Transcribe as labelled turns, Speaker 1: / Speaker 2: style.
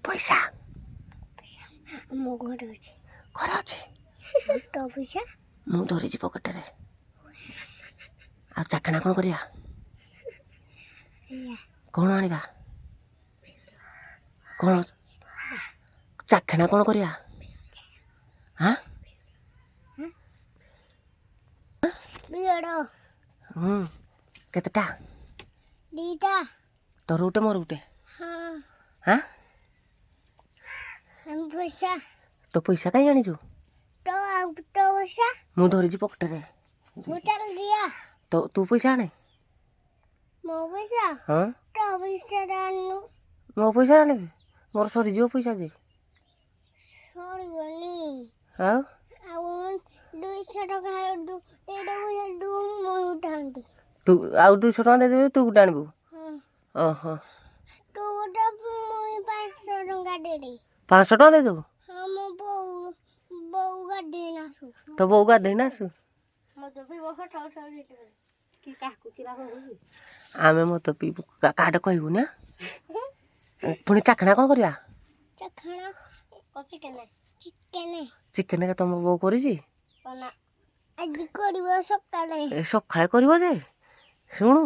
Speaker 1: पैसा
Speaker 2: मो घर अछि
Speaker 1: घर अच्छे
Speaker 2: तो पैसा
Speaker 1: मु धरी पकेटरे आ चाखणा कौन करिया कौन आनिबा कौन चाखणा कौन करिया हाँ
Speaker 2: बियड़ो
Speaker 1: केतेटा
Speaker 2: दीटा
Speaker 1: तोर उठे मोर उठे
Speaker 2: हाँ
Speaker 1: हाँ
Speaker 2: हम पैसा
Speaker 1: तो पैसा कहीं आनीचु
Speaker 2: तो पैसा
Speaker 1: मु धरी पकेटरे
Speaker 2: मुचल दिया
Speaker 1: तो तू पैसा आने
Speaker 2: मो पैसा
Speaker 1: हाँ
Speaker 2: तो पैसा दानु
Speaker 1: मो पैसा आने मोर सरी जो पैसा जे
Speaker 2: सॉरी बनी
Speaker 1: हाँ
Speaker 2: आउन 200 टका दु एडा पैसा दु मो उठांती
Speaker 1: तू आउ 200 टका दे देबे तू गुटा आनिबू
Speaker 2: हां
Speaker 1: ओहो
Speaker 2: तो गोटा मुई 500 टका दे दे
Speaker 1: 500 टका दे देबू
Speaker 2: हां मो बौ गाडी नासु
Speaker 1: तो बौ गाधे नासु
Speaker 2: मो तो भी बहुत उठा दे कि काकू किरा होई
Speaker 1: आमे मत पीबू काड कहबू ना पुणी चाखणा कौन करिया
Speaker 2: खाना चिकेन
Speaker 1: चिकेन के तुम बो करिछि
Speaker 2: आज करबो सकाळे
Speaker 1: सकाळे करबो जे शुणु